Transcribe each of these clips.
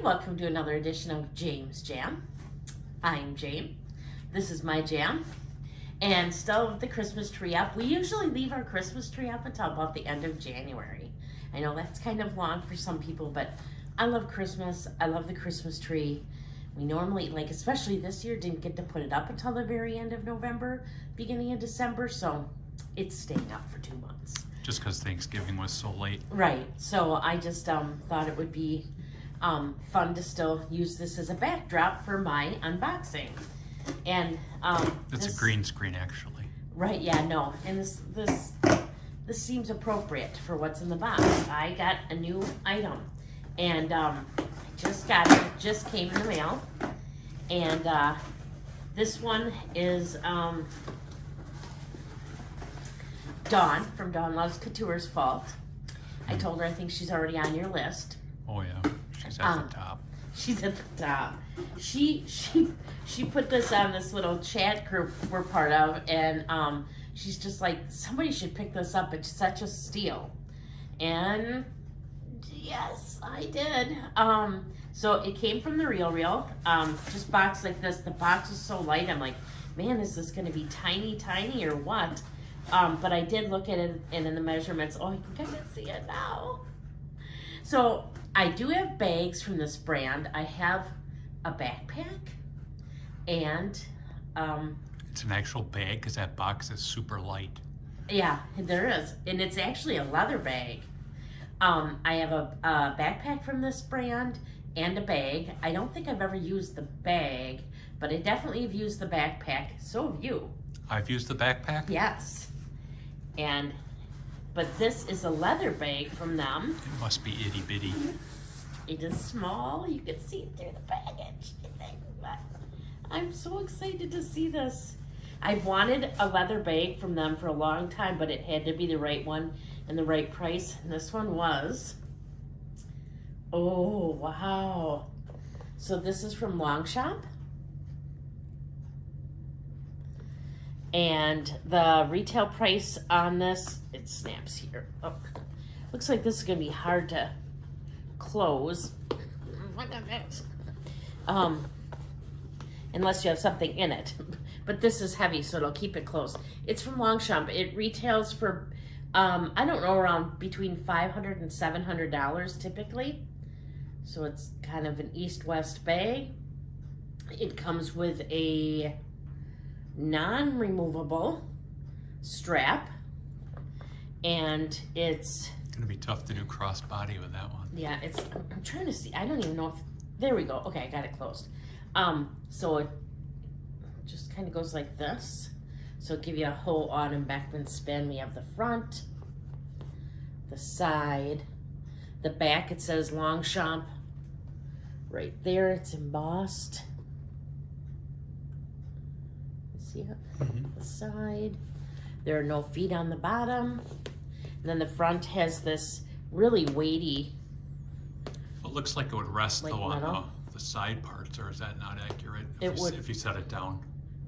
welcome to another edition of James Jam. I'm Jane. This is my jam. And still with the Christmas tree up. We usually leave our Christmas tree up until about the end of January. I know that's kind of long for some people, but I love Christmas. I love the Christmas tree. We normally, like especially this year, didn't get to put it up until the very end of November, beginning of December, so it's staying up for 2 months. Just because Thanksgiving was so late. Right, so I just thought it would be fun to still use this as a backdrop for my unboxing. And it's a green screen, actually. Right, yeah, no, and this seems appropriate for what's in the box. I got a new item, and I just got it. It just came in the mail, and this one is Dawn from Dawn Loves Couture's fault. I told her I think she's already on your list. Oh yeah, she's at the top. She's at the top. She put this on this little chat group we're part of, and she's just like, somebody should pick this up. It's such a steal. And yes, I did. So it came from the RealReal. Just boxed like this. The box is so light. I'm like, man, is this going to be tiny or what? But I did look at it, and in the measurements, oh, I can kind of see it now. So I do have bags from this brand. I have a backpack, and it's an actual bag because that box is super light. Yeah, there is, and it's actually a leather bag. I have a backpack from this brand and a bag. I don't think I've ever used the bag, but I definitely have used the backpack. So have you. I've used the backpack? Yes. But this is a leather bag from them. It must be itty bitty. It is small. You can see through the package. But I'm so excited to see this. I've wanted a leather bag from them for a long time, but it had to be the right one and the right price. And this one was. Oh, wow. So this is from Longchamp. And the retail price on this, it snaps here. Oh, looks like this is going to be hard to close. Unless you have something in it. But this is heavy, so it'll keep it closed. It's from Longchamp. It retails for, I don't know, around between $500 and $700 typically. So it's kind of an east-west bag. It comes with a non-removable strap, and it's gonna be tough to do crossbody with that one. Yeah, it's. I'm trying to see. I don't even know if. There we go. Okay, I got it closed. So it just kind of goes like this. So it'll give you a whole autumn backbend spin. We have the front, the side, the back. It says Longchamp. Right there, it's embossed. See it? The side. There are no feet on the bottom. And then the front has this really weighty. It looks like it would rest like though metal. on the side parts, or is that not accurate? If you set it down.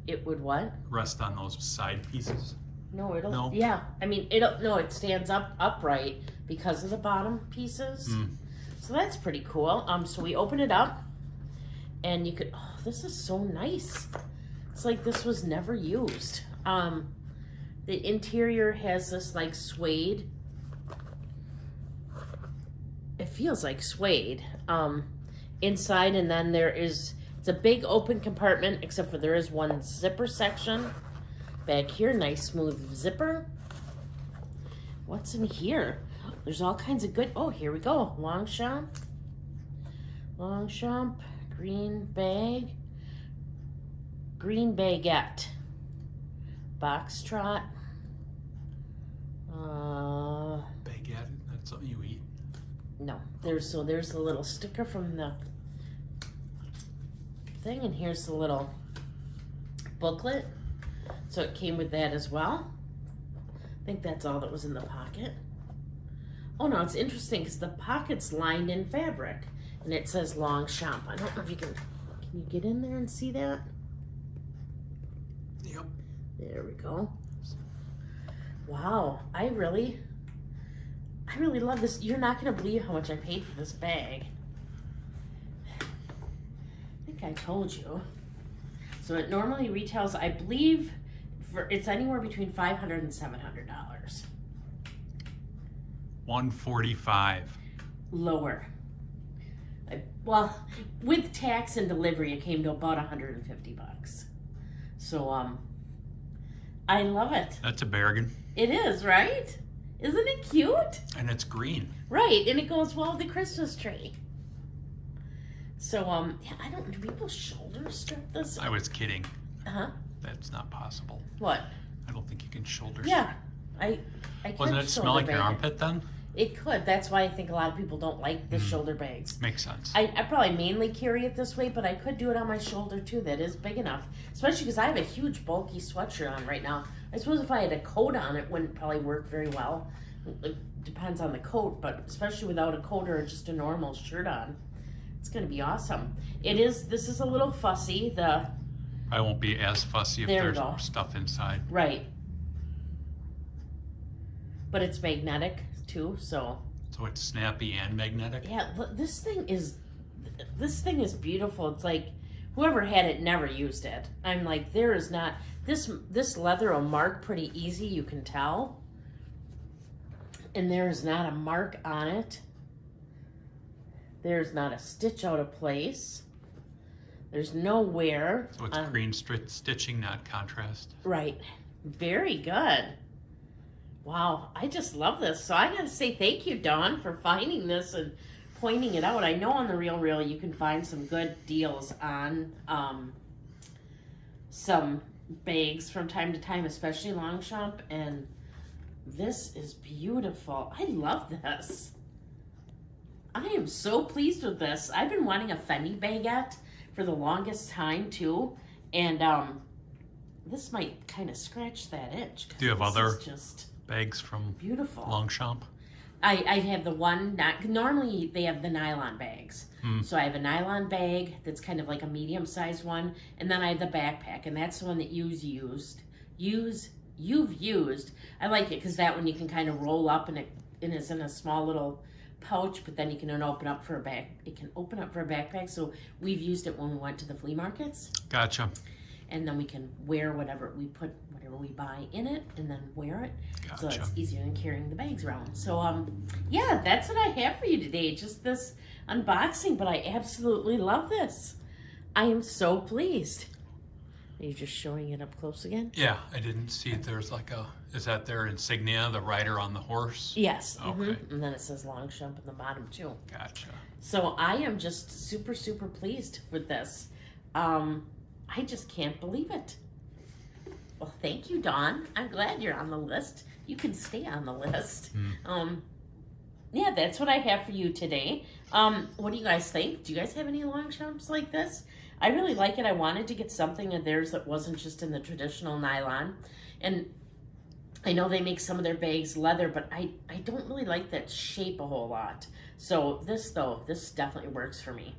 It would what? Rest on those side pieces. No, it'll. No? Yeah, I mean it'll. No, it stands upright because of the bottom pieces. So that's pretty cool. So we open it up, and you could. Oh, this is so nice. It's like this was never used. The interior has this like suede. It feels like suede inside, and then it's a big open compartment, except for there is one zipper section back here. Nice smooth zipper. What's in here? There's all kinds of good. Oh, here we go. Longchamp, green bag. Green baguette, Box-Trot. Baguette? That's something you eat? No, there's the little sticker from the thing, and here's the little booklet. So it came with that as well. I think that's all that was in the pocket. Oh no, it's interesting because the pocket's lined in fabric, and it says Longchamp. I don't know if you can you get in there and see that? Yep. There we go. Wow, I really love this. You're not gonna believe how much I paid for this bag. think I told you. So it normally retails, I believe, it's anywhere between $500 and $700. $145. Lower. Well, with tax and delivery, it came to about $150. So I love it. That's a bargain. It is, right? Isn't it cute? And it's green. Right, and it goes well with the Christmas tree. So yeah, I don't. Do people shoulder strap this? I was kidding. Huh? That's not possible. What? I don't think you can shoulder Yeah, strap. I Doesn't it smell like your armpit then? It could. That's why I think a lot of people don't like the shoulder bags. Makes sense. I probably mainly carry it this way, but I could do it on my shoulder too. That is big enough, especially because I have a huge bulky sweatshirt on right now. I suppose if I had a coat on, it wouldn't probably work very well. It depends on the coat, but especially without a coat or just a normal shirt on, it's going to be awesome. This is a little fussy. I won't be as fussy if There we there's go. stuff inside. Right. But it's magnetic too, so. So it's snappy and magnetic? Yeah, this thing is beautiful. It's like whoever had it never used it. I'm like, there is not, this leather will mark pretty easy, you can tell. And there's not a mark on it. There's not a stitch out of place. There's no wear. So it's green stitching, not contrast. Right. Very good. Wow, I just love this. So I gotta say thank you, Dawn, for finding this and pointing it out. I know on the RealReal you can find some good deals on some bags from time to time, especially Longchamp, and this is beautiful. I love this. I am so pleased with this. I've been wanting a Fendi baguette for the longest time too, and this might kind of scratch that itch. Do you have other just bags from beautiful Longchamp? I have the one, normally they have the nylon bags. So I have a nylon bag that's kind of like a medium-sized one, and then I have the backpack, and that's the one that you've used. I like it because that one you can kind of roll up, and it is in a small little pouch, but then you can open up for a back. It can open up for a backpack. So we've used it when we went to the flea markets. Gotcha. And then we can wear whatever we buy in it, and then wear it. Gotcha. So it's easier than carrying the bags around. So yeah, that's what I have for you today. Just this unboxing, but I absolutely love this. I am so pleased. Are you just showing it up close again? Yeah, I didn't see if there's like is that their insignia, the rider on the horse? Yes. Okay. And then it says Longchamp in the bottom too. Gotcha. So I am just super, super pleased with this. I just can't believe it. Well, thank you, Dawn. I'm glad you're on the list. You can stay on the list. Yeah, that's what I have for you today. What do you guys think? Do you guys have any Longchamps like this? I really like it. I wanted to get something of theirs that wasn't just in the traditional nylon. And I know they make some of their bags leather, but I don't really like that shape a whole lot. So this definitely works for me.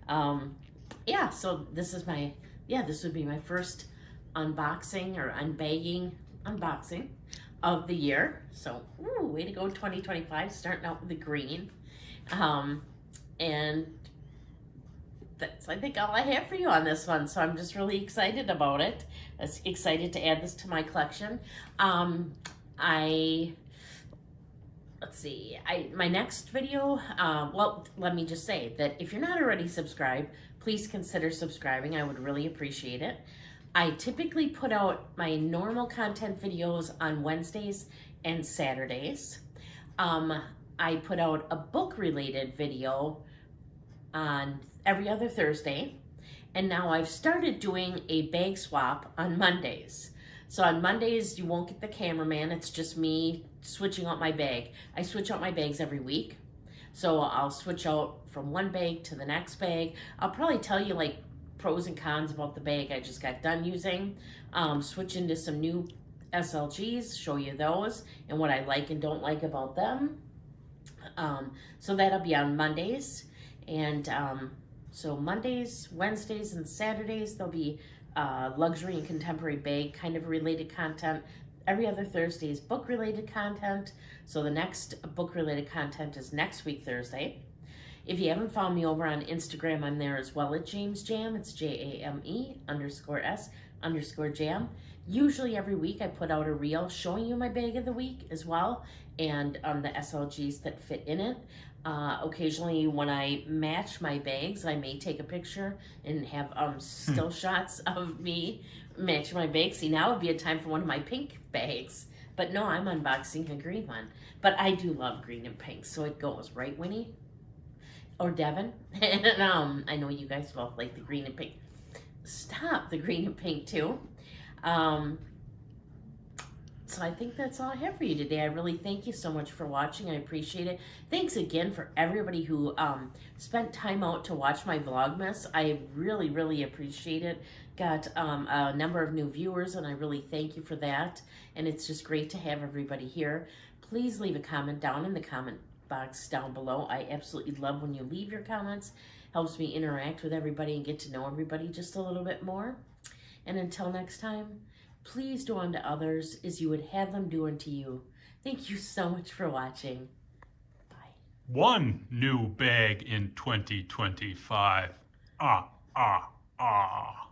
Yeah, so this would be my first unboxing or unboxing of the year. So, way to go 2025, starting out with the green. And that's, I think, all I have for you on this one. So I'm just really excited about it. I'm excited to add this to my collection. Let's see, my next video, well, let me just say that if you're not already subscribed, please consider subscribing. I would really appreciate it. I typically put out my normal content videos on Wednesdays and Saturdays. I put out a book-related video on every other Thursday. And now I've started doing a bag swap on Mondays. So on Mondays, you won't get the cameraman. It's just me switching out my bag. I switch out my bags every week. So I'll switch out from one bag to the next bag. I'll probably tell you like pros and cons about the bag I just got done using. Switch into some new SLGs, show you those and what I like and don't like about them. So that'll be on Mondays. And so Mondays, Wednesdays, and Saturdays, there'll be luxury and contemporary bag kind of related content. Every other Thursday is book related content. So the next book related content is next week, Thursday. If you haven't found me over on Instagram, I'm there as well at James Jam. It's JAME_S_Jam. Usually every week I put out a reel showing you my bag of the week as well, and the SLGs that fit in it. Occasionally when I match my bags, I may take a picture and have still shots of me matching my bags. See, now would be a time for one of my pink bags. But no, I'm unboxing a green one. But I do love green and pink, so it goes, right, Winnie? Or Devin? And I know you guys both like the green and pink. Stop, the green and pink too. So I think that's all I have for you today. I really thank you so much for watching. I appreciate it. Thanks again for everybody who spent time out to watch my Vlogmas. I really, really appreciate it. Got a number of new viewers, and I really thank you for that. And it's just great to have everybody here. Please leave a comment down in the comment box down below. I absolutely love when you leave your comments. Helps me interact with everybody and get to know everybody just a little bit more. And until next time, please do unto others as you would have them do unto you. Thank you so much for watching. Bye. One new bag in 2025. Ah, ah, ah.